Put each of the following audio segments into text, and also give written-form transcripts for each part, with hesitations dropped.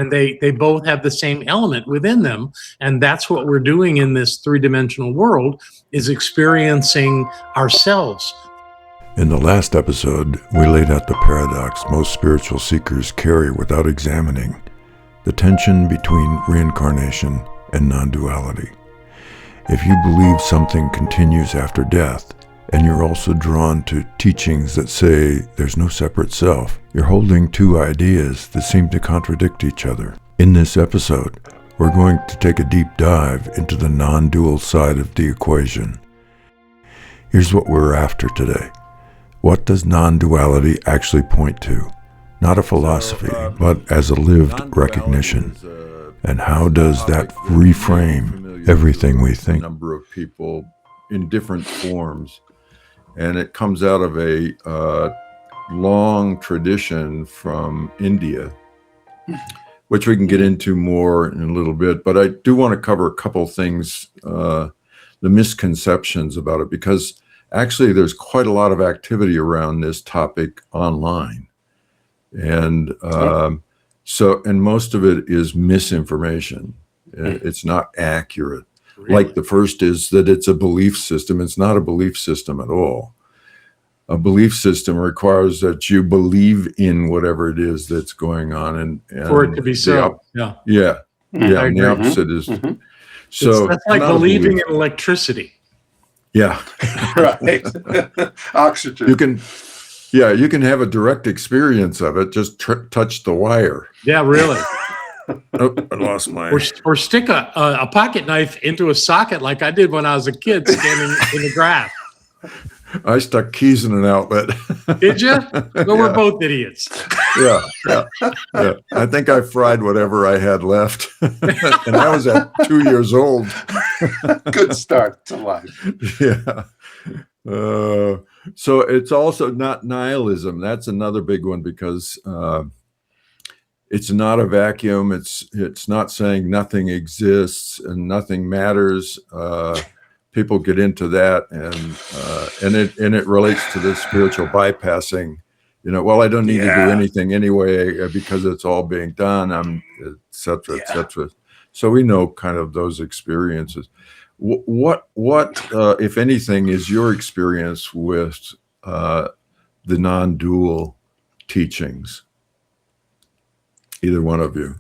and they both have the same element within them. And that's what we're doing in this three-dimensional world, is experiencing ourselves. In the last episode, we laid out the paradox most spiritual seekers carry without examining: the tension between reincarnation and non-duality. If you believe something continues after death, and you're also drawn to teachings that say there's no separate self, you're holding two ideas that seem to contradict each other. In this episode, we're going to take a deep dive into the non-dual side of the equation. Here's what we're after today. What does non-duality actually point to? Not a philosophy, but as a lived recognition. And how does that reframe everything we think? A number of people in different forms. And it comes out of a long tradition from India, which we can get into more in a little bit. But I do want to cover a couple things, the misconceptions about it, because actually there's quite a lot of activity around this topic online. And and most of it is misinformation. It's not accurate. Really? Like the first is that it's a belief system. It's not a belief system at all. A belief system requires that you believe in whatever it is that's going on, and for it to be so. Yeah. And the opposite is so. That's like believing in electricity. Yeah. Right. Oxygen. You can have a direct experience of it. Just touch the wire. Yeah, really. Oh, I lost mine. Or stick a pocket knife into a socket like I did when I was a kid standing in the grass. I stuck keys in an outlet. Did you? Well, we're both idiots. Yeah. I think I fried whatever I had left. And I was at 2 years old. Good start to life. Yeah. So it's also not nihilism. That's another big one, because it's not a vacuum. It's not saying nothing exists and nothing matters. People get into that, and it relates to this spiritual bypassing. Well, I don't need to do anything anyway because it's all being done. Et cetera, et cetera. So we know kind of those experiences. What if anything, is your experience with the non-dual teachings? Either one of you.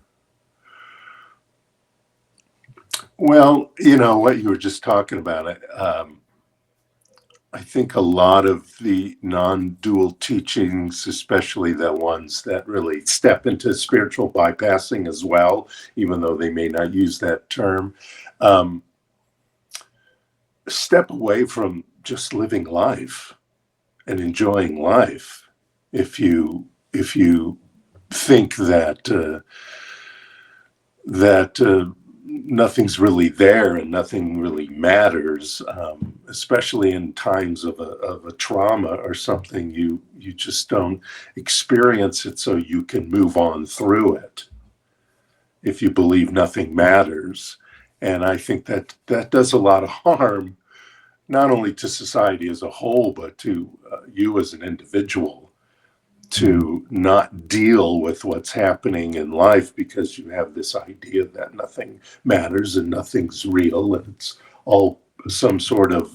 Well, what you were just talking about, I think a lot of the non-dual teachings, especially the ones that really step into spiritual bypassing as well, even though they may not use that term, step away from just living life and enjoying life. If you think that nothing's really there and nothing really matters, especially in times of a trauma or something, you just don't experience it so you can move on through it if you believe nothing matters. And I think that does a lot of harm, not only to society as a whole, but to you as an individual, to not deal with what's happening in life because you have this idea that nothing matters and nothing's real and it's all some sort of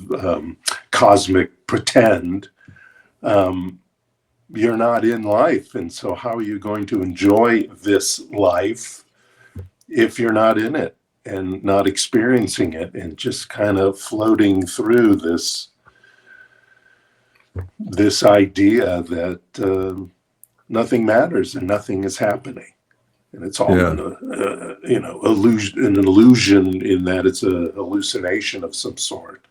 cosmic pretend. You're not in life, and so how are you going to enjoy this life if you're not in it and not experiencing it and just kind of floating through this idea that nothing matters and nothing is happening, and it's all an illusion in that it's a hallucination of some sort.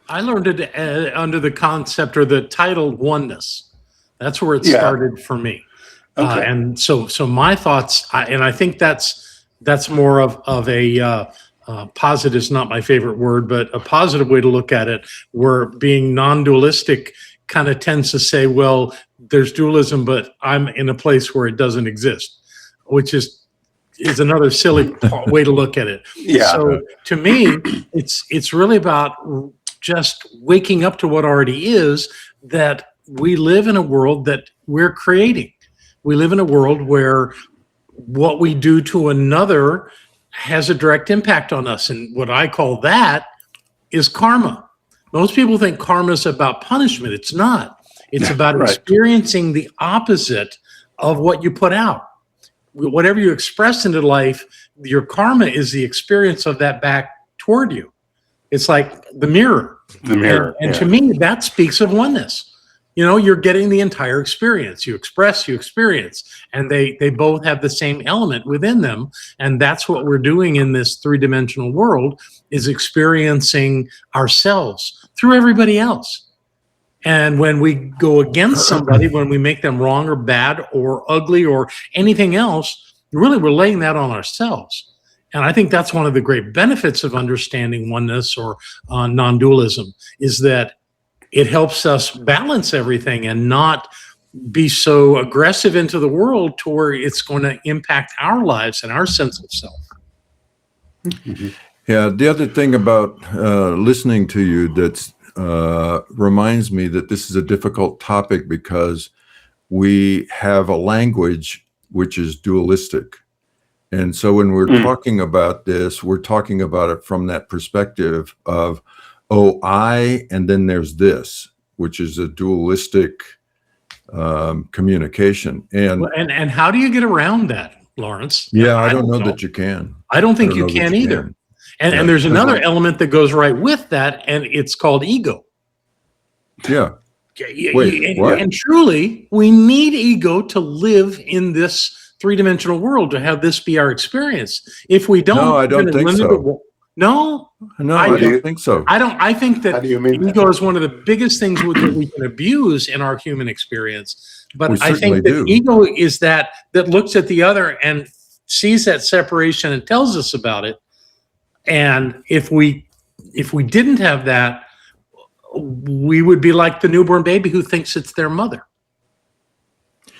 I learned it under the concept or the title oneness. That's where it started for me. Okay. And so my thoughts, and I think that's more of a positive is not my favorite word, but a positive way to look at it, where being non-dualistic kind of tends to say, well, there's dualism, but I'm in a place where it doesn't exist, which is another silly way to look at it. Yeah. So to me, it's really about just waking up to what already is, that we live in a world that we're creating. We live in a world where what we do to another has a direct impact on us. And what I call that is karma. Most people think karma is about punishment. It's not. It's about Right. experiencing the opposite of what you put out. Whatever you express into life, your karma is the experience of that back toward you. It's like the mirror. The mirror. And yeah. to me, that speaks of oneness. You're getting the entire experience. You express, you experience, and they both have the same element within them. And that's what we're doing in this three-dimensional world, is experiencing ourselves through everybody else. And when we go against somebody, when we make them wrong or bad or ugly or anything else, really we're laying that on ourselves. And I think that's one of the great benefits of understanding oneness or non-dualism, is that it helps us balance everything and not be so aggressive into the world to where it's going to impact our lives and our sense of self. Yeah, the other thing about listening to you that reminds me that this is a difficult topic, because we have a language which is dualistic. And so when we're talking about this, we're talking about it from that perspective of, oh, I, and then there's this, which is a dualistic communication. And how do you get around that, Lawrence? Yeah, I don't know that you can. I don't think you can either. And there's another element that goes right with that, and it's called ego. Yeah. Wait, what? And truly, we need ego to live in this three-dimensional world, to have this be our experience. If we don't, no, I don't think so. No, I don't think so. I think that ego is one of the biggest things that we can abuse in our human experience. But I think that ego is that looks at the other and sees that separation and tells us about it. And if we didn't have that, we would be like the newborn baby who thinks it's their mother.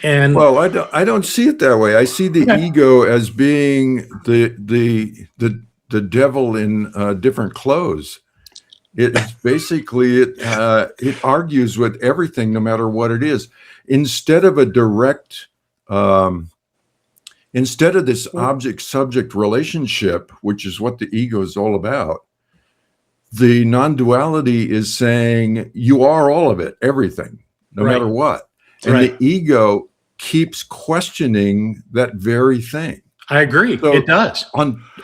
And well, I don't see it that way. I see the ego as being the devil in different clothes. It's basically it argues with everything, no matter what it is. Instead of a direct, instead of this object-subject relationship, which is what the ego is all about, the non-duality is saying you are all of it, everything, no matter what. And the ego keeps questioning that very thing. I agree. So it does.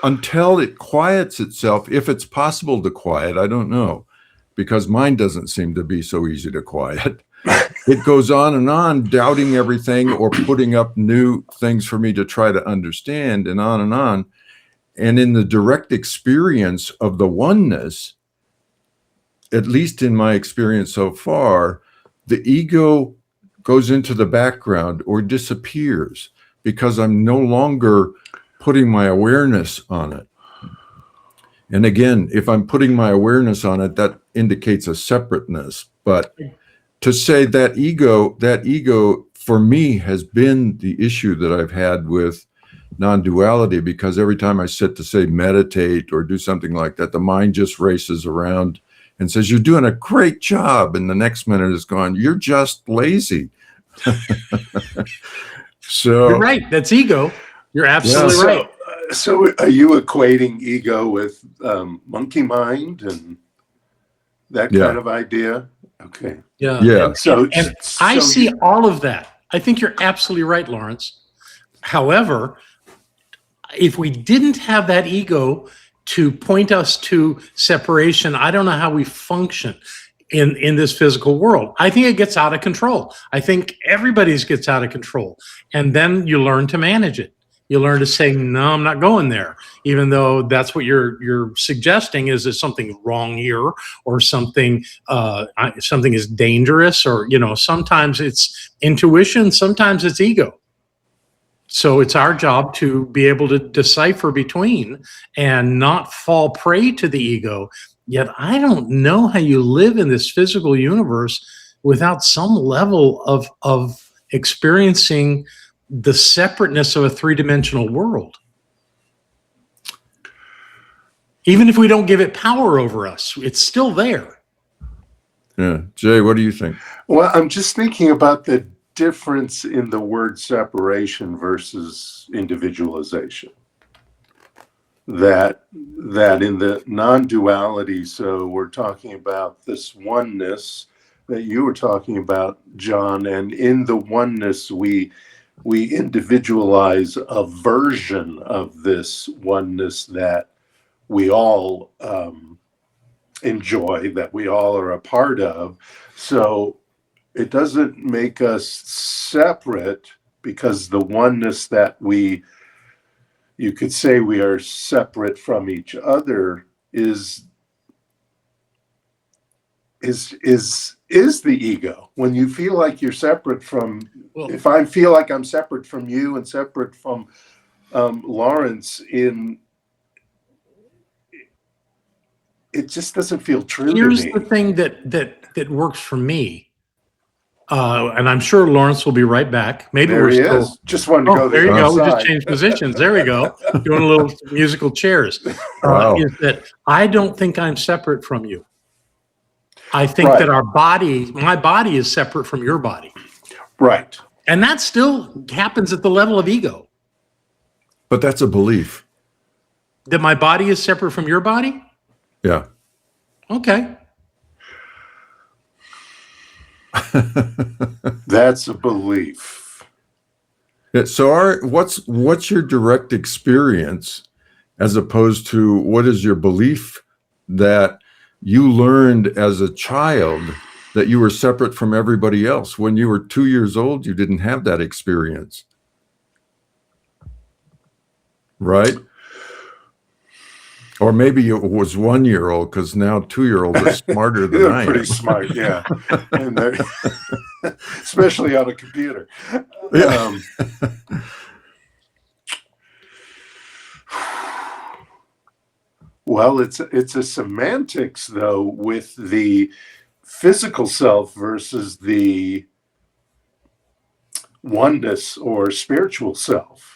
Until it quiets itself, if it's possible to quiet, I don't know, because mine doesn't seem to be so easy to quiet. It goes on, doubting everything or putting up new things for me to try to understand, and on and on. And in the direct experience of the oneness, at least in my experience so far, the ego goes into the background or disappears, because I'm no longer putting my awareness on it. And again, if I'm putting my awareness on it, that indicates a separateness. But to say that ego for me has been the issue that I've had with non-duality, because every time I sit to say meditate or do something like that, the mind just races around and says, you're doing a great job. And the next minute is gone, you're just lazy. So you're right. That's ego. You're absolutely right. So are you equating ego with monkey mind and that kind of idea? Okay. Yeah. And I see all of that. I think you're absolutely right, Lawrence. However, if we didn't have that ego to point us to separation, I don't know how we function in this physical world. I think it gets out of control. I think everybody's gets out of control. And then you learn to manage it. You learn to say, no, I'm not going there, even though that's what you're suggesting is that something wrong here, or something is dangerous, or sometimes it's intuition, sometimes it's ego. So it's our job to be able to decipher between and not fall prey to the ego. Yet I don't know how you live in this physical universe without some level of experiencing the separateness of a three-dimensional world. Even if we don't give it power over us, it's still there. Yeah. Jay, what do you think? Well, I'm just thinking about the difference in the word separation versus individualization. That in the non-duality, so we're talking about this oneness that you were talking about, John, and in the oneness we individualize a version of this oneness that we all enjoy, that we all are a part of. So it doesn't make us separate, because the oneness that you could say we are separate from each other is the ego. When you feel like you're separate from, if I feel like I'm separate from you and separate from Lawrence, it just doesn't feel true to me. Here's the thing that works for me. And I'm sure Lawrence will be right back. Maybe There we're he still. is. Just wanted to go There you the go. other We just side. changed positions. There we go. Doing a little musical chairs. Wow. Is that I don't think I'm separate from you. I think Right. that my body is separate from your body. Right. And that still happens at the level of ego. But that's a belief. That my body is separate from your body? Yeah. Okay. That's a belief. Yeah, so what's your direct experience, as opposed to what is your belief that you learned as a child that you were separate from everybody else? When you were 2 years old, you didn't have that experience. Right? Or maybe it was 1 year old, because now 2-year-olds are smarter than They're I pretty am. smart, yeah. And they're especially on a computer. Yeah. Well, it's a semantics, though, with the physical self versus the oneness or spiritual self.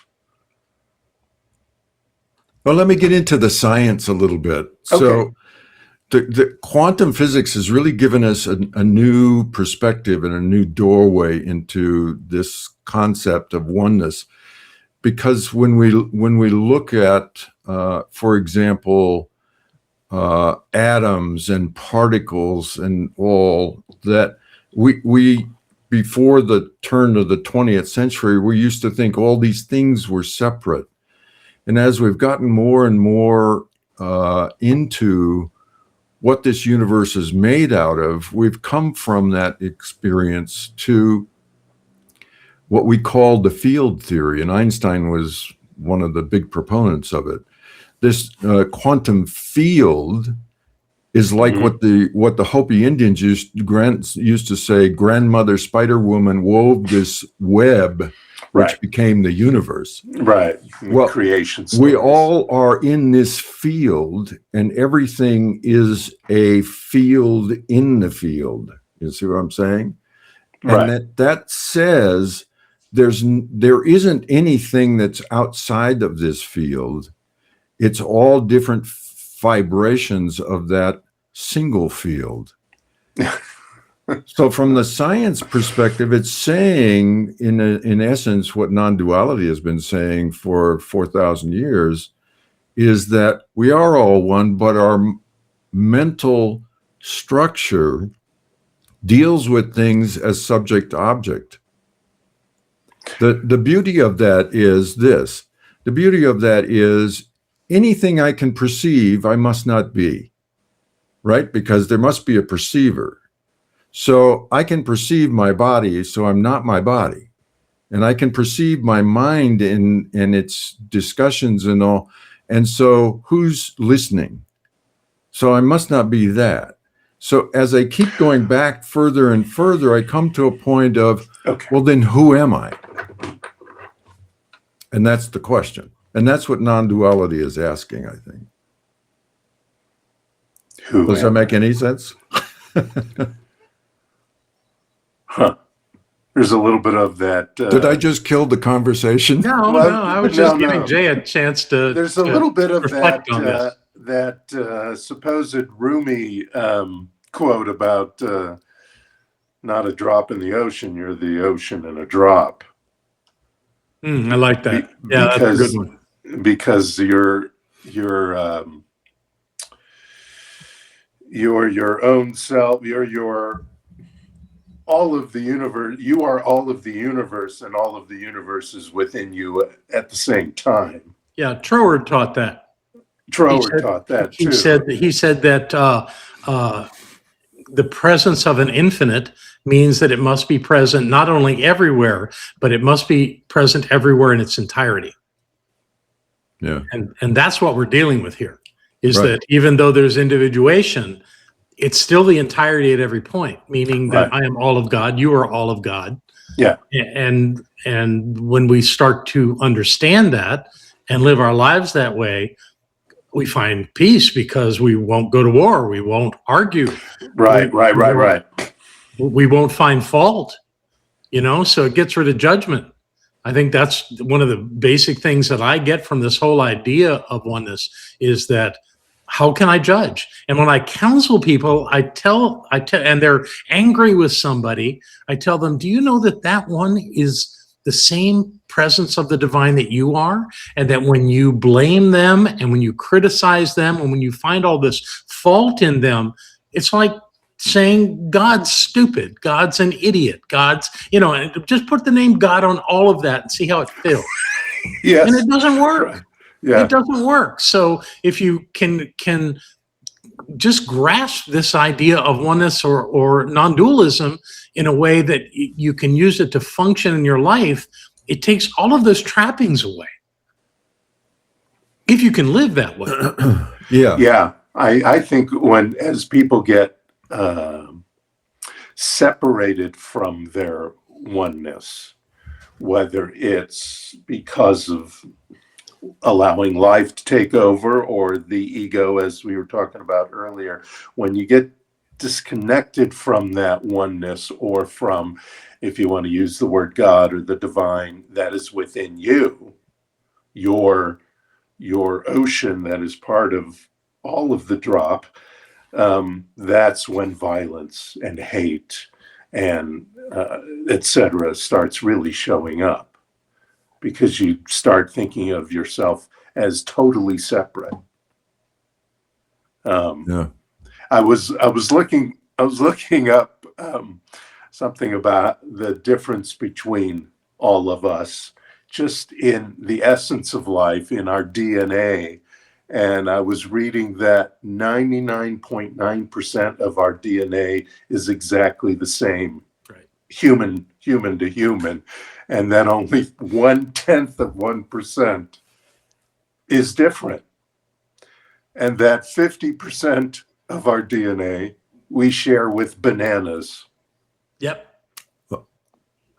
Well, let me get into the science a little bit. Okay. So the quantum physics has really given us a new perspective and a new doorway into this concept of oneness. Because when we look at, for example, atoms and particles and all that, we before the turn of the 20th century, we used to think all these things were separate. And as we've gotten more and more into what this universe is made out of, we've come from that experience to what we call the field theory. And Einstein was one of the big proponents of it. This quantum field is like what the Hopi Indians used to say, grandmother Spider Woman wove this web, which Right. became the universe. Right. Well, Creation we stories. all are in this field, and everything is a field in the field. You see what I'm saying? Right. And that says there isn't anything that's outside of this field. It's all different vibrations of that single field. So from the science perspective, it's saying, in essence, what non-duality has been saying for 4,000 years, is that we are all one, but our mental structure deals with things as subject to object. The beauty of that is this. The beauty of that is anything I can perceive, I must not be, right? Because there must be a perceiver. So I can perceive my body, so I'm not my body. And I can perceive my mind in its discussions and all. And so who's listening? So I must not be that. So as I keep going back further and further, I come to a point of, well, then who am I? And that's the question. And that's what non-duality is asking, I think. Does that make any sense? Huh. There's a little bit of that. Did I just kill the conversation? No, Well, no, I was just no, giving no. Jay a chance to. There's a little bit of that reflect on this. that supposed Rumi quote about not a drop in the ocean. You're the ocean in a drop. I like that. Yeah, that's a good one. Because you're your own self. You're all of the universe. You are all of the universe, and all of the universe is within you at the same time. Yeah, Troward taught that. Troward taught that too. He said that the presence of an infinite means that it must be present not only everywhere, but it must be present everywhere in its entirety. Yeah. And that's what we're dealing with here, is Right. that even though there's individuation, it's still the entirety at every point, meaning that I am all of God, you are all of God. Yeah. And when we start to understand that and live our lives that way, we find peace because we won't go to war, we won't argue. Right. We won't find fault, so it gets rid of judgment. I think that's one of the basic things that I get from this whole idea of oneness, is that how can I judge? And when I counsel people, I tell, and they're angry with somebody, I tell them, do you know that one is the same presence of the divine that you are? And that when you blame them and when you criticize them and when you find all this fault in them, it's like saying God's stupid, God's an idiot, God's, and just put the name God on all of that and see how it feels. Yes. And it doesn't work. Yeah. It doesn't work. So if you can just grasp this idea of oneness or non-dualism in a way that you can use it to function in your life, it takes all of those trappings away. If you can live that way. Yeah. Yeah. I think as people get separated from their oneness, whether it's because of allowing life to take over or the ego, as we were talking about earlier, when you get disconnected from that oneness, or from, if you want to use the word God or the divine that is within you, your ocean that is part of all of the drop, that's when violence and hate and etc. starts really showing up, because you start thinking of yourself as totally separate. Yeah. I was looking up something about the difference between all of us, just in the essence of life, in our DNA. And I was reading that 99.9% of our DNA is exactly the same, Right. human to human. And then only 0.1% is different. And that 50% of our DNA we share with bananas. Yep.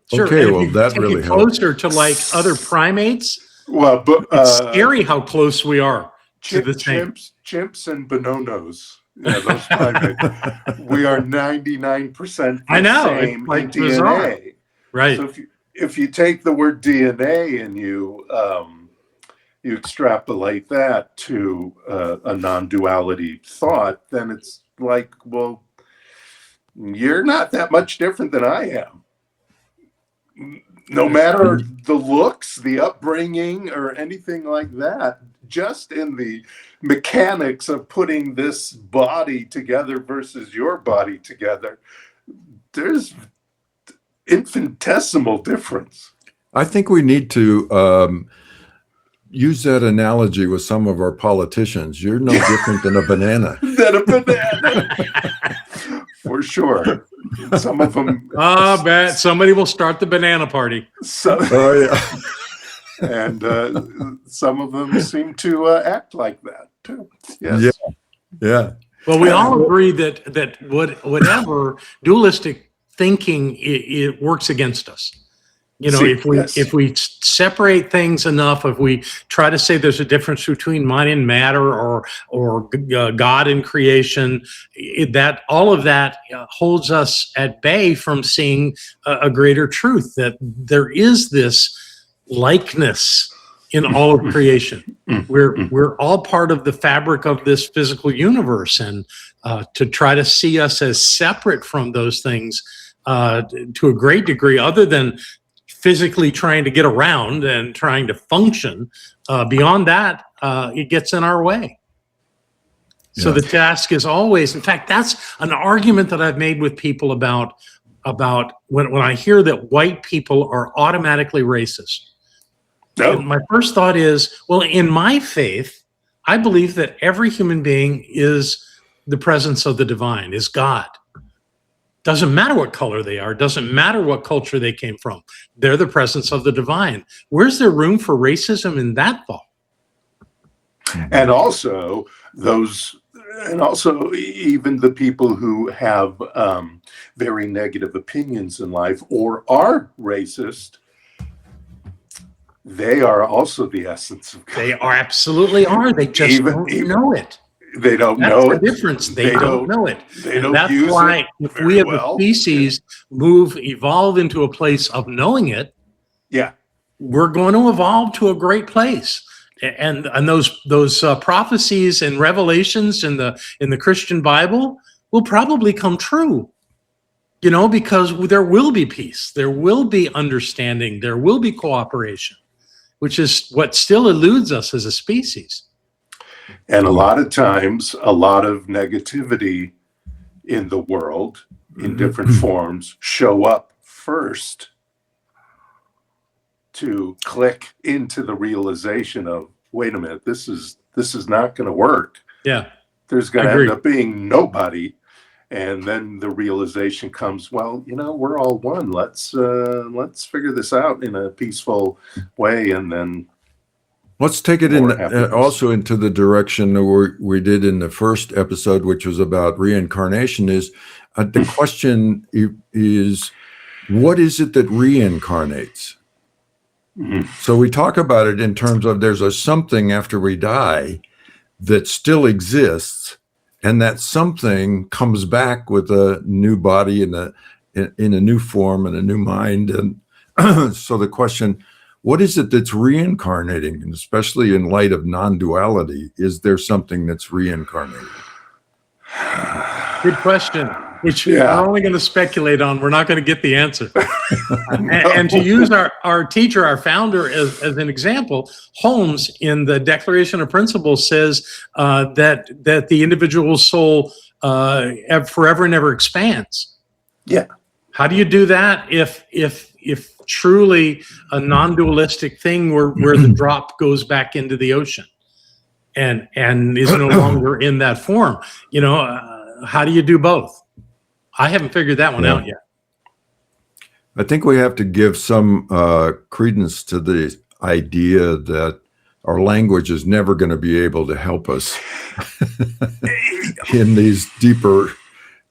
Sure. Okay, and well, if you that take really it helps. closer to like other primates, Well, but it's scary how close we are to the same. chimps and bonobos. Yeah, those primates. We are 99% I know, same it's like in DNA. bizarre. Right. So if you take the word DNA and you extrapolate that to a non-duality thought, then it's like, well, you're not that much different than I am. No matter the looks, the upbringing, or anything like that, just in the mechanics of putting this body together versus your body together, there's infinitesimal difference. I think we need to use that analogy with some of our politicians. You're no different than a banana. For sure. Some of them. I bet somebody will start the banana party. Oh, yeah. And some of them seem to act like that too. Yes. Yeah. Well, we all agree that whatever dualistic thinking, it works against us. If we separate things enough, if we try to say there's a difference between mind and matter, or God and creation, that all of that holds us at bay from seeing a greater truth, that there is this likeness in all of creation. We're all part of the fabric of this physical universe, and to try to see us as separate from those things to a great degree, other than physically trying to get around and trying to function. Beyond that, it gets in our way. So the task is always, in fact, that's an argument that I've made with people about when I hear that white people are automatically racist. No. And my first thought is, well, in my faith, I believe that every human being is the presence of the divine, is God. Doesn't matter what color they are, doesn't matter what culture they came from. They're the presence of the divine. Where's there room for racism in that thought? And also even the people who have very negative opinions in life or are racist, they are also the essence of God. They are absolutely are. They just don't know it. They don't That's know the it. difference. They don't know it. They don't That's use why it if very we as well. a species evolve into a place of knowing it, Yeah. we're going to evolve to a great place. And those prophecies and revelations in the Christian Bible will probably come true. Because there will be peace, there will be understanding, there will be cooperation, which is what still eludes us as a species. And a lot of times, a lot of negativity in the world in different forms show up first to click into the realization of, wait a minute, this is not going to work. Yeah. There's going I to agree. end up being nobody. And then the realization comes, well, we're all one. Let's figure this out in a peaceful way. And then let's take it more happiness. also into the direction that we did in the first episode, which was about reincarnation. Is the question is, what is it that reincarnates? Mhm. So we talk about it in terms of there's a something after we die that still exists, and that something comes back with a new body in a new form and a new mind. And so the question, what is it that's reincarnating? And especially in light of non-duality, is there something that's reincarnating? Good question, which Yeah. we're only going to speculate on. We're not going to get the answer. And to use our teacher, our founder, as an example, Holmes in the Declaration of Principles says that the individual soul forever and ever expands. Yeah. How do you do that if truly a non-dualistic thing where the drop goes back into the ocean and is no longer in that form? How do you do both? I haven't figured that one out yet. I think we have to give some credence to the idea that our language is never going to be able to help us in these deeper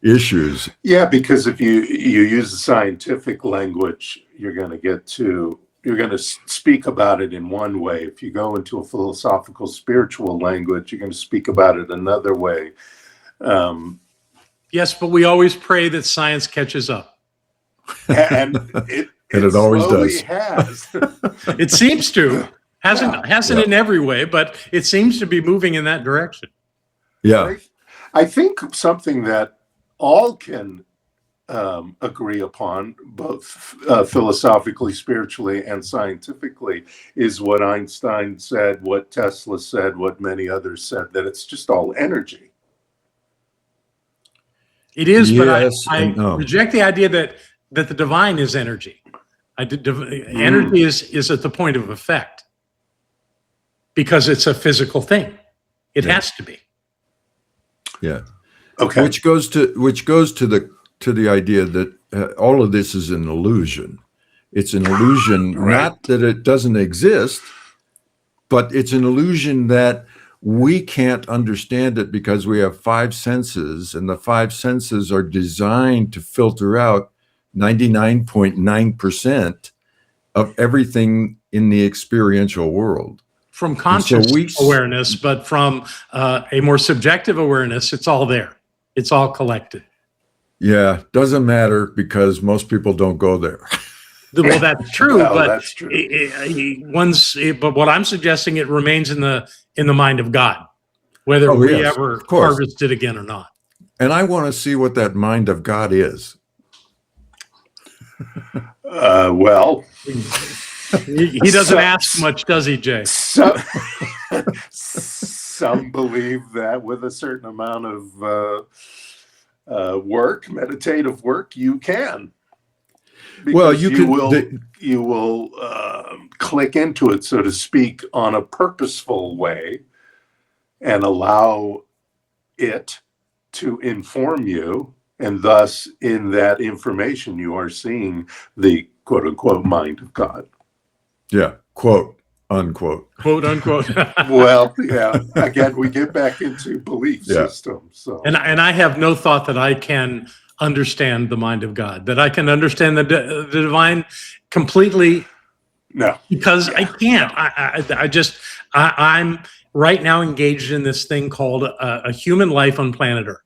issues. Yeah, because if you use the scientific language, you're going to speak about it in one way. If you go into a philosophical, spiritual language, you're going to speak about it another way. Yes, but we always pray that science catches up. And it always slowly does. has. It seems to. Hasn't in every way, but it seems to be moving in that direction. Yeah. I think something that all can agree upon, both philosophically, spiritually, and scientifically, is what Einstein said, what Tesla said, what many others said, that it's just all energy. It is, Yes but I and no. reject the idea that the divine is energy. Energy is at the point of effect because it's a physical thing. It has to be. Yeah. Okay. Which goes to the idea that all of this is an illusion. It's an illusion, Right. not that it doesn't exist, but it's an illusion that we can't understand it because we have five senses, and the five senses are designed to filter out 99.9% of everything in the experiential world. From conscious we- awareness, but from a more subjective awareness, it's all there. It's all collected. Yeah, doesn't matter because most people don't go there. Well, that's true, Well, but that's true. But what I'm suggesting, it remains in the mind of God, whether Oh, we yes, ever of course. harvest it again or not. And I want to see what that mind of God is. Well, He doesn't ask much, does he, Jay? some believe that with a certain amount of meditative work, you can. Well, Because you will click into it, so to speak, on a purposeful way, and allow it to inform you, and thus in that information you are seeing the quote unquote mind of God. Yeah, quote unquote. Quote unquote. Well, yeah, again we get back into belief systems. So And I have no thought that I can understand the mind of God, that I can understand the divine completely. no, Because I can't. I'm right now engaged in this thing called a human life on planet Earth.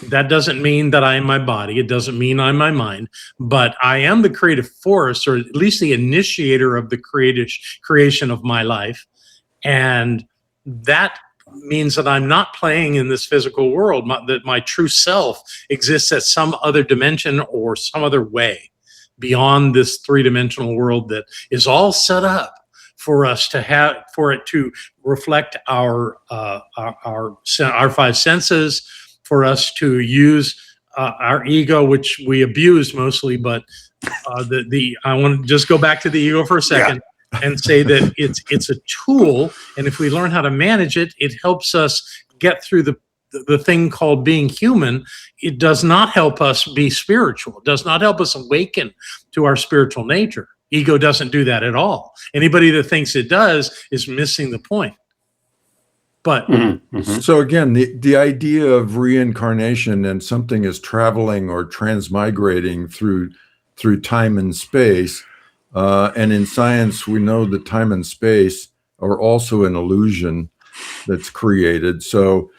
That doesn't mean that I am my body. It doesn't mean I'm my mind, but I am the creative force, or at least the initiator of the creation of my life. And that means that I'm not playing in this physical world, that my true self exists at some other dimension or some other way beyond this three-dimensional world that is all set up for us to have, for it to reflect our five senses, for us to use our ego, which we abuse mostly. But I want to just go back to the ego for a second and say that it's a tool, and if we learn how to manage it, it helps us get through the thing called being human. It does not help us be spiritual. It does not help us awaken to our spiritual nature. Ego doesn't do that at all. Anybody that thinks it does is missing the point. But So again, the idea of reincarnation and something is traveling or transmigrating through time and space, and in science we know that time and space are also an illusion that's created. So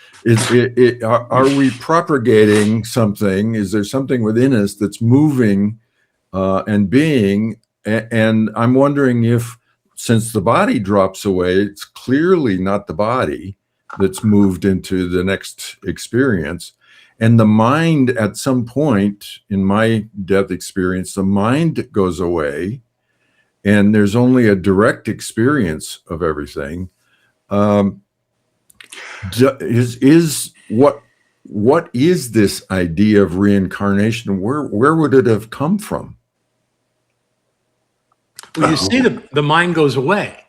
are we propagating something? Is there something within us that's moving and being? And I'm wondering if, since the body drops away, it's clearly not the body that's moved into the next experience. And the mind, at some point in my death experience, the mind goes away and there's only a direct experience of everything. What is this idea of reincarnation? Where would it have come from? well, you see, the mind goes away.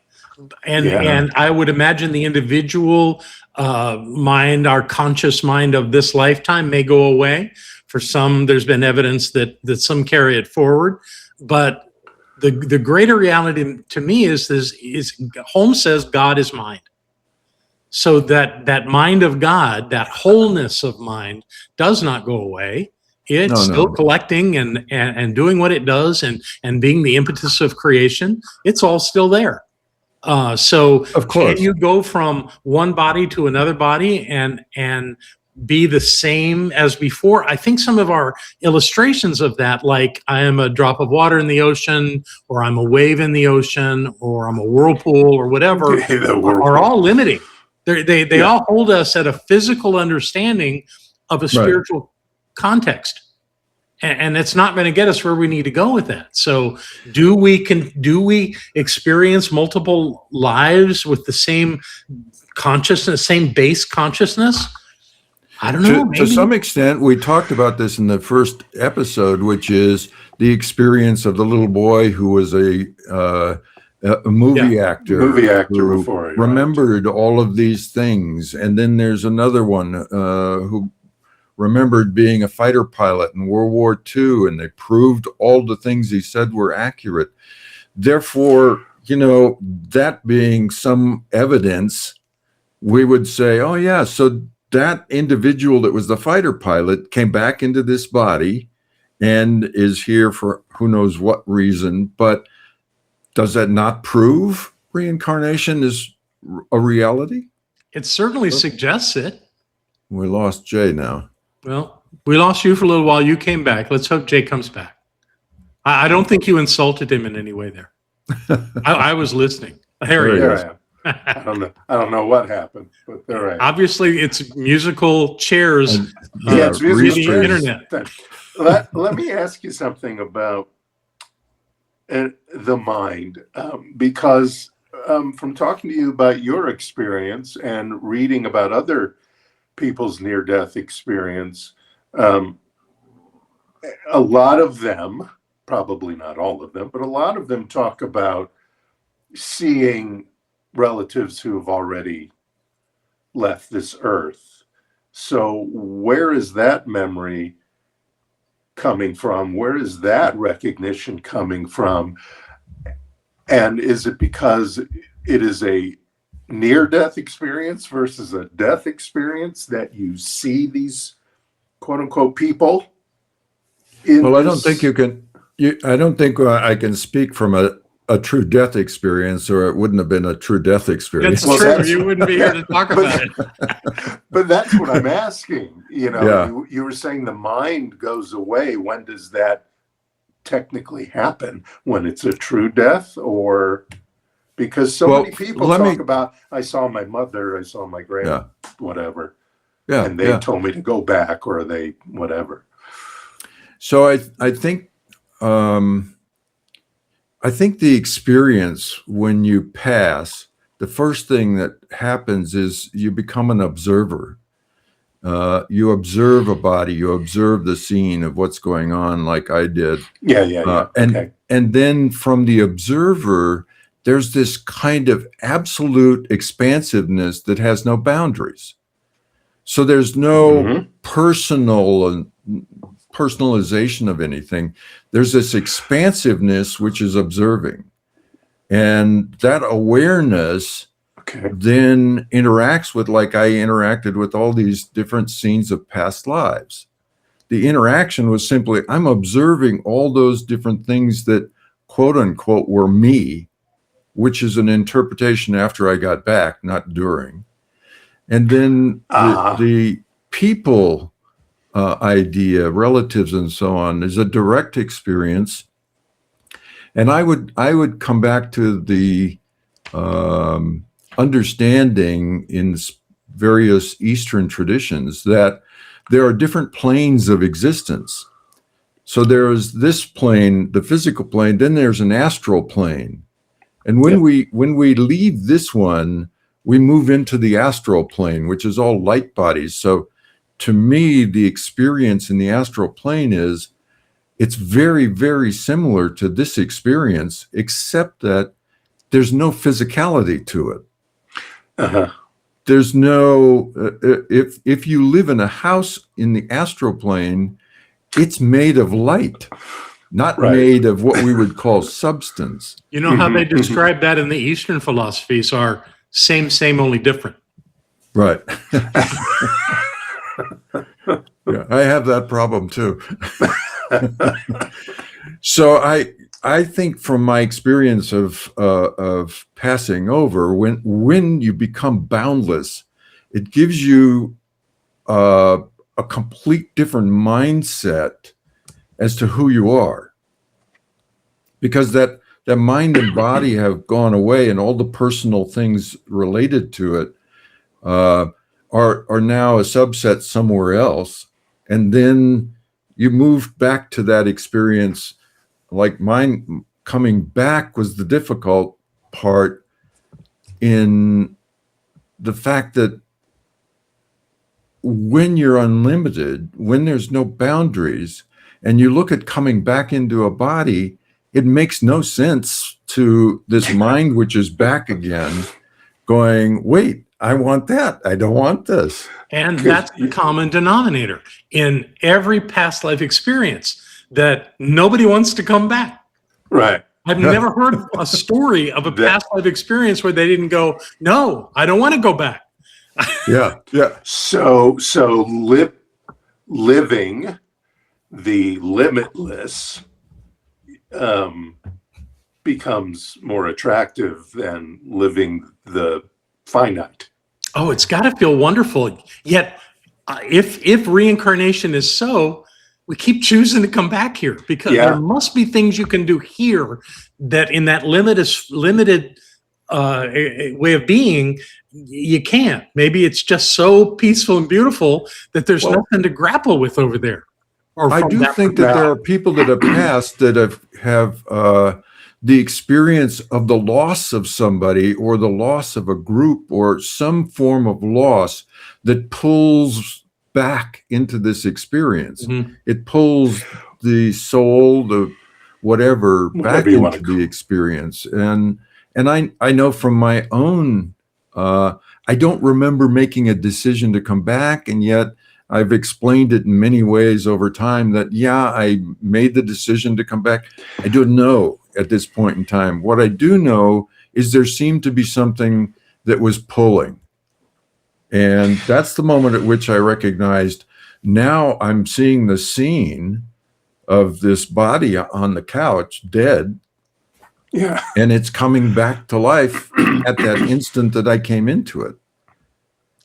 And I would imagine the individual mind, our conscious mind of this lifetime, may go away. For some, there's been evidence that some carry it forward. But the greater reality to me is Holmes says God is mind. So that mind of God, that wholeness of mind, does not go away. It's still collecting and doing what it does and being the impetus of creation. It's all still there. So of course, can you go from one body to another body and be the same as before? I think some of our illustrations of that, like I am a drop of water in the ocean, or I'm a wave in the ocean, or I'm a whirlpool, or whatever, are all limiting. They all hold us at a physical understanding of a spiritual context. And it's not going to get us where we need to go with that. So do we experience multiple lives with the same consciousness, same base consciousness? I don't know. To some extent, we talked about this in the first episode, which is the experience of the little boy who was a movie actor who before, remembered all of these things. And then there's another one who remembered being a fighter pilot in World War II, and they proved all the things he said were accurate. Therefore, that being some evidence, we would say, oh yeah, so that individual that was the fighter pilot came back into this body and is here for who knows what reason. But does that not prove reincarnation is a reality? It certainly suggests it. We lost Jay now. Well, we lost you for a little while. You came back. Let's hope Jay comes back. I don't think you insulted him in any way there. I was listening. There he is. I don't know what happened, but there I am. Obviously, it's musical chairs. It's musical the chairs. internet. Let me ask you something about the mind, because from talking to you about your experience and reading about other people's near-death experience, a lot of them, probably not all of them, but a lot of them talk about seeing relatives who have already left this earth. So where is that memory coming from? Where is that recognition coming from? And is it because it is a near-death experience versus a death experience that you see these quote-unquote people? Well, I don't think you can. I don't think I can speak from a true death experience, or it wouldn't have been a true death experience. That's true. You wouldn't be here to talk about it. But that's what I'm asking. Yeah. You were saying the mind goes away. When does that technically happen? When it's a true death, or because many people talk about, I saw my mother, I saw my grand, whatever, and they told me to go back, or they whatever. So I think the experience when you pass, the first thing that happens is you become an observer. You observe a body, you observe the scene of what's going on, like I did. Yeah. And then from the observer, there's this kind of absolute expansiveness that has no boundaries. So there's no personalization of anything. There's this expansiveness which is observing, and that awareness then interacts with, like I interacted with all these different scenes of past lives. The interaction was simply, I'm observing all those different things that quote unquote were me, which is an interpretation after I got back, not during. And then the people idea, relatives and so on, is a direct experience. And I would come back to the understanding in various Eastern traditions that there are different planes of existence. So there's this plane, the physical plane, then there's an astral plane. And when we leave this one, we move into the astral plane, which is all light bodies. So to me, the experience in the astral plane it's very, very similar to this experience, except that there's no physicality to it. There's no, if you live in a house in the astral plane, it's made of light, not made of what we would call substance. You know how they describe that in the Eastern philosophies are same, only different. Right. Yeah, I have that problem too. So I think from my experience of passing over, when you become boundless, it gives you a complete different mindset as to who you are, because that mind and body have gone away, and all the personal things related to it are now a subset somewhere else. And then you move back to that experience. Like mine, coming back was the difficult part, in the fact that when you're unlimited, when there's no boundaries, and you look at coming back into a body, it makes no sense to this mind which is back again going, wait, I want that. I don't want this. And that's the common denominator in every past life experience, that nobody wants to come back. Right. I've never heard a story of a past life experience where they didn't go, no, I don't want to go back. Yeah. So living the limitless becomes more attractive than living the finite. Oh, it's got to feel wonderful. Yet, if reincarnation is so, we keep choosing to come back here, because there must be things you can do here that in that limited way of being, you can't. Maybe it's just so peaceful and beautiful that there's nothing to grapple with over there. I do think that there are people that have passed that have the experience of the loss of somebody or the loss of a group or some form of loss that pulls back into this experience. Mhm. It pulls the soul, the whatever, back Whatever you want into to the call it. experience. And I know from my own, I don't remember making a decision to come back, and yet I've explained it in many ways over time that, yeah, I made the decision to come back. I don't know at this point in time. What I do know is there seemed to be something that was pulling. And that's the moment at which I recognized, now I'm seeing the scene of this body on the couch, dead, Yeah. and it's coming back to life at that instant that I came into it.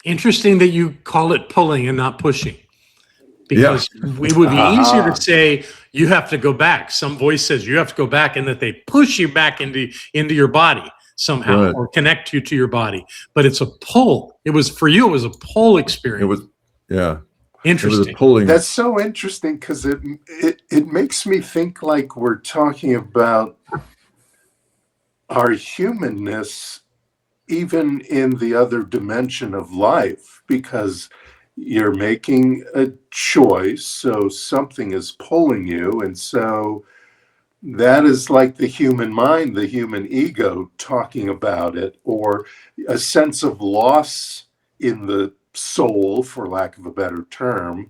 Interesting that you call it pulling and not pushing, because it would be easier to say you have to go back. Some voice says you have to go back, and that they push you back into your body somehow, Right. or connect you to your body. But it's a pull. It was, for you, it was a pull experience. It was, yeah. It was a Interesting. pulling. That's so interesting, because it makes me think like we're talking about our humanness even in the other dimension of life, because you're making a choice, so something is pulling you, and so that is like the human mind, the human ego talking about it, or a sense of loss in the soul, for lack of a better term.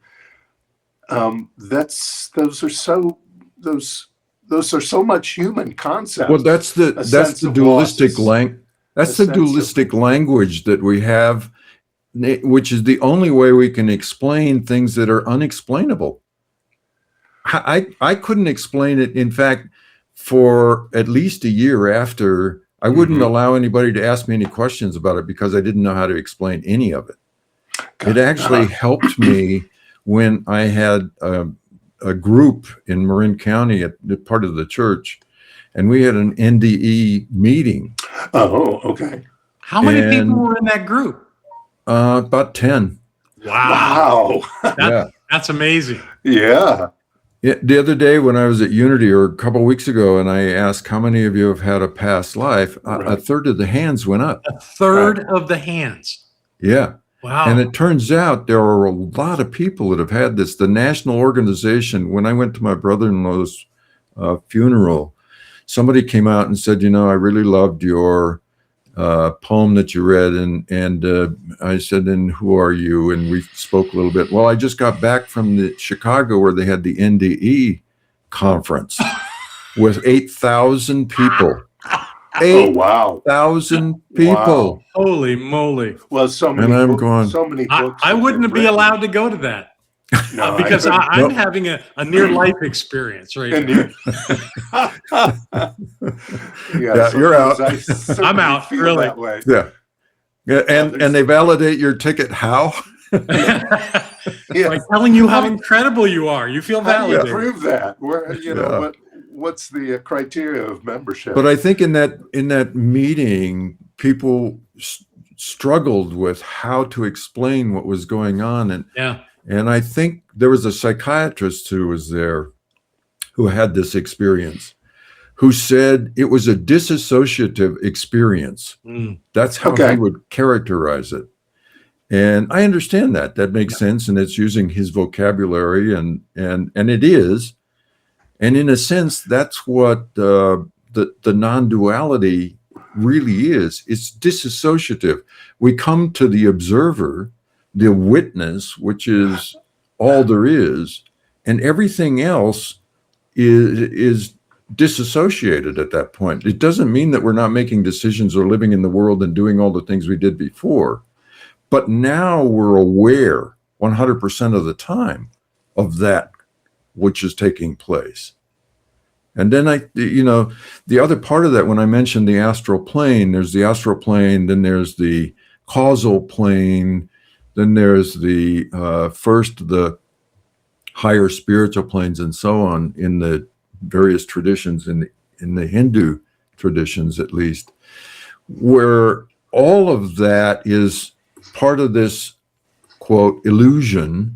Those are so much human concepts. Well, that's the dualistic that's the dualistic language that we have, which is the only way we can explain things that are unexplainable. I couldn't explain it. In fact, for at least a year after, I wouldn't allow anybody to ask me any questions about it because I didn't know how to explain any of it. It actually helped me when I had a group in Marin County at the part of the church, and we had an NDE meeting. Oh, okay. How many people were in that group? About 10. Wow. That's amazing. Yeah. The other day when I was at Unity, or a couple of weeks ago, and I asked how many of you have had a past life, a third of the hands went up. A third of the hands. Yeah. Wow. And it turns out there are a lot of people that have had this. The national organization, when I went to my brother-in-law's funeral, somebody came out and said, I really loved your poem that you read. And I said, and who are you? And we spoke a little bit. Well, I just got back from the Chicago where they had the NDE conference with 8,000 people. 8,000 people. Wow. Holy moly. Well, so many books. I wouldn't be allowed to go to that. No, because I'm having a near-life experience right now. Yeah, you're out. I'm out, really. That way. Yeah. And they validate your ticket how? By telling you how incredible you are. You feel How do you validated. prove that? What's the criteria of membership? But I think in that meeting, people struggled with how to explain what was going on. And I think there was a psychiatrist who was there who had this experience, who said it was a dissociative experience. That's how he would characterize it. And I understand that. That makes sense. And it's using his vocabulary, and it is. And in a sense, that's what the non-duality really is. It's dissociative. We come to the observer, the witness, which is all there is, and everything else is disassociated at that point. It doesn't mean that we're not making decisions or living in the world and doing all the things we did before, but now we're aware 100% of the time of that which is taking place. And then the other part of that, when I mentioned the astral plane, there's the astral plane, then there's the causal plane, then there's the higher spiritual planes, and so on in the various traditions, in the Hindu traditions at least, where all of that is part of this, quote, illusion,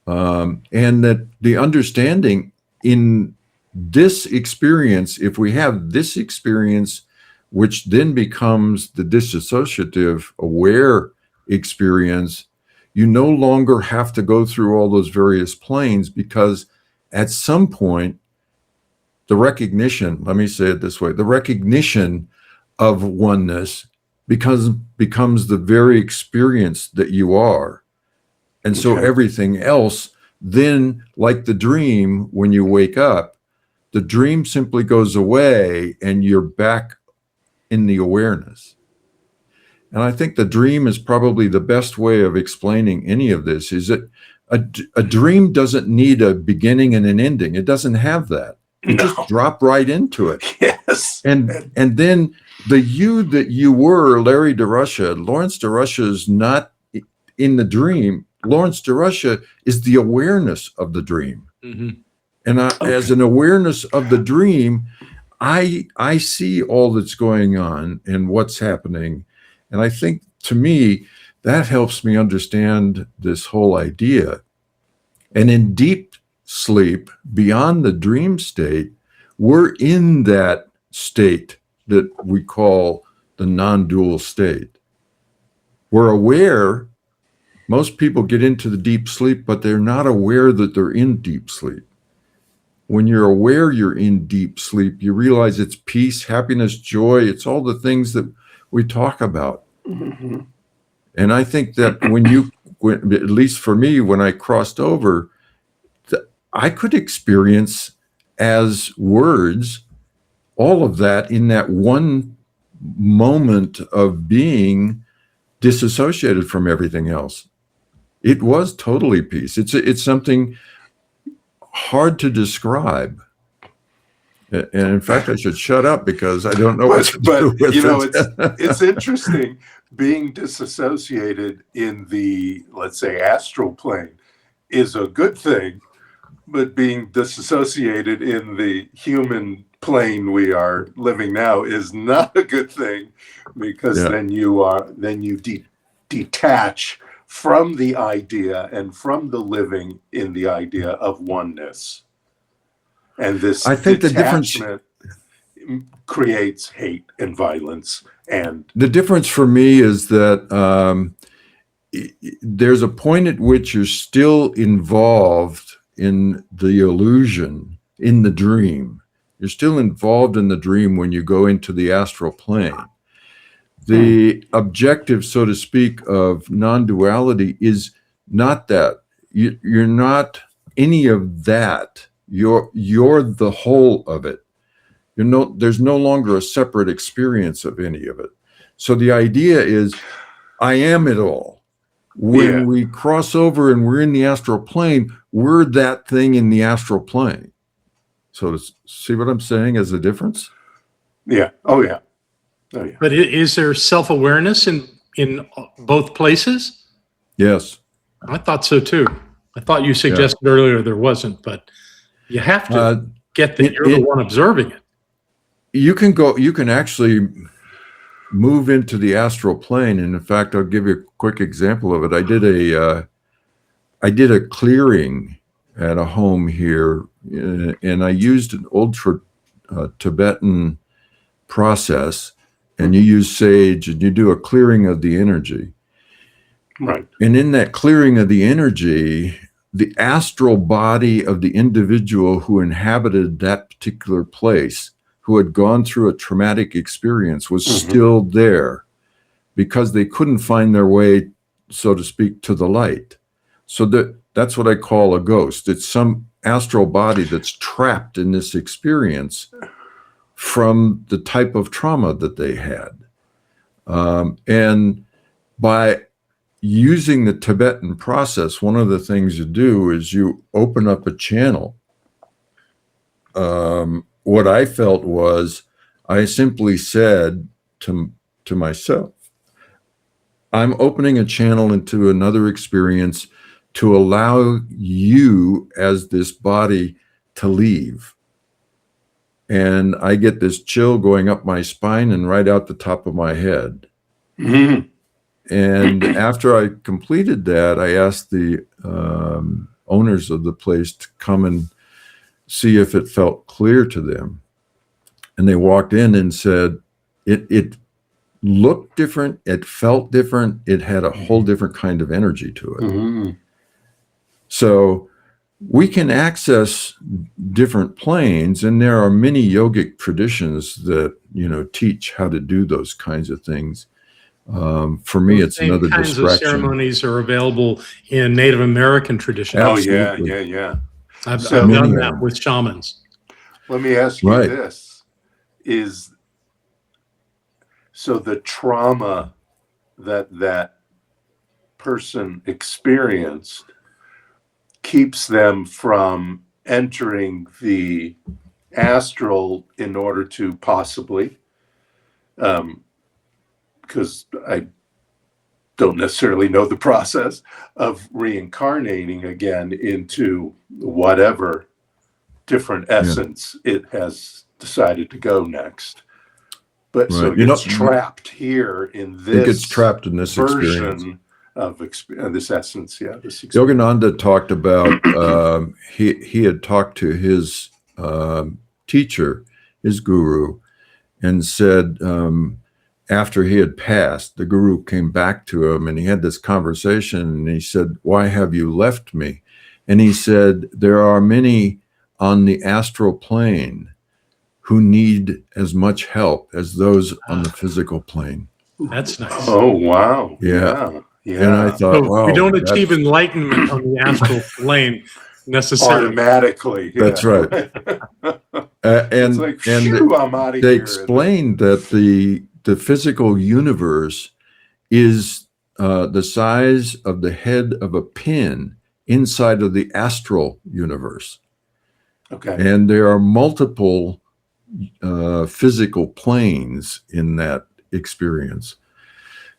and that the understanding in this experience, if we have this experience, which then becomes the dissociative aware experience, you no longer have to go through all those various planes, because at some point, the recognition, let me say it this way, the recognition of oneness becomes the very experience that you are. And so everything else, then, like the dream, when you wake up, the dream simply goes away and you're back in the awareness. And I think the dream is probably the best way of explaining any of this, is that a dream doesn't need a beginning and an ending. It doesn't have that. You just drop right into it. Yes. And then the you that you were, Larry DeRusha, Lawrence DeRusha is not in the dream. Lawrence DeRusha is the awareness of the dream. Mm-hmm. And as an awareness of the dream, I see all that's going on and what's happening. And I think, to me, that helps me understand this whole idea. And in deep sleep, beyond the dream state, we're in that state that we call the non-dual state. We're aware. Most people get into the deep sleep, but they're not aware that they're in deep sleep. When you're aware you're in deep sleep, you realize it's peace, happiness, joy. It's all the things that we talk about. Mm-hmm. And I think that at least for me, when I crossed over, I could experience as words all of that in that one moment of being disassociated from everything else. It was totally peace. It's something hard to describe. And in fact, I should shut up because I don't know what to do with it. It's interesting being disassociated in the, let's say, astral plane is a good thing, but being disassociated in the human plane we are living now is not a good thing, because then you detach from the idea and from the living in the idea of oneness. And this, I think, detachment creates hate and violence. And the difference for me is that there's a point at which you're still involved in the illusion, in the dream. You're still involved in the dream when you go into the astral plane. The objective, so to speak, of non-duality is not that. You're not any of that. You're the whole of it. There's no longer a separate experience of any of it. So the idea is, I am it all. When we cross over and we're in the astral plane, we're that thing in the astral plane. So see what I'm saying as a difference? Yeah. Oh, yeah. Oh, yeah. But is there self-awareness in both places? Yes. I thought so too. I thought you suggested earlier there wasn't, but you have to get that you're the one observing it. You can actually move into the astral plane. And in fact, I'll give you a quick example of it. I did a clearing at a home here, and I used an old Tibetan process, and you use sage, and you do a clearing of the energy. Right. And in that clearing of the energy, the astral body of the individual who inhabited that particular place, who had gone through a traumatic experience, was still there, because they couldn't find their way, so to speak, to the light. So that's what I call a ghost. It's some astral body that's trapped in this experience from the type of trauma that they had. And by using the Tibetan process, one of the things you do is you open up a channel. What I felt was, I simply said to myself, I'm opening a channel into another experience to allow you as this body to leave. And I get this chill going up my spine and right out the top of my head. Mm-hmm. And after I completed that, I asked the owners of the place to come and see if it felt clear to them. And they walked in and said, it looked different, it felt different, it had a whole different kind of energy to it. Mm-hmm. So we can access different planes, and there are many yogic traditions that, you know, teach how to do those kinds of things. For me, it's Same another kinds of distraction. ceremonies are available in Native American traditions. Oh, Absolutely. yeah. I've So- done that with shamans. Let me ask you Right. this. So the trauma that person experienced keeps them from entering the astral in order to possibly, because I don't necessarily know the process of reincarnating again into whatever different essence it has decided to go next. But so Right. it gets trapped here in this It gets trapped in this experience. version of this essence. Yeah, this experience. Yogananda talked about, he had talked to his teacher, his guru, and said, after he had passed, the guru came back to him and he had this conversation and he said, "Why have you left me?" And he said, "There are many on the astral plane who need as much help as those on the physical plane." That's nice. Oh, wow. Yeah. Yeah. And I thought, So wow, we don't achieve that's, enlightenment on the astral plane necessarily. Automatically. Yeah. that's right. And It's like, and phew, I'm out of they here. explained that the physical universe is the size of the head of a pin inside of the astral universe. Okay. And there are multiple physical planes in that experience.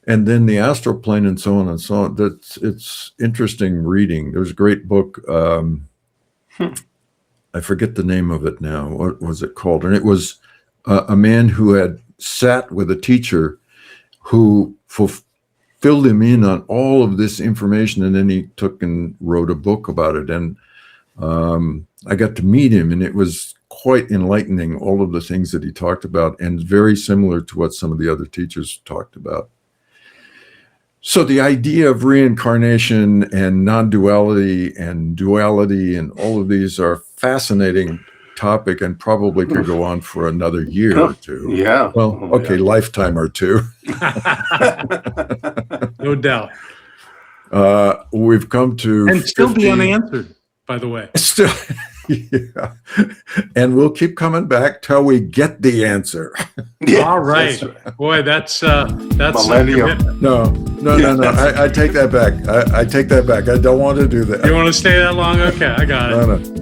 And then the astral plane and so on and so on. It's interesting reading. There's a great book. I forget the name of it now. What was it called? And it was a man who had sat with a teacher who filled him in on all of this information. And then he took and wrote a book about it. And I got to meet him, and it was quite enlightening, all of the things that he talked about, and very similar to what some of the other teachers talked about. So the idea of reincarnation and non-duality and duality and all of these are fascinating topic and probably could go on for another year or two. Yeah. Well, Oh, okay, yeah. lifetime or two. No doubt. We've come to And still be 50 unanswered, by the way. Still, yeah. And we'll keep coming back till we get the answer. Yeah, All right. that's right. Boy, that's some Millennium. commitment. No. I take that back. I take that back. I don't want to do that. You want to stay that long? Okay, I got it. No.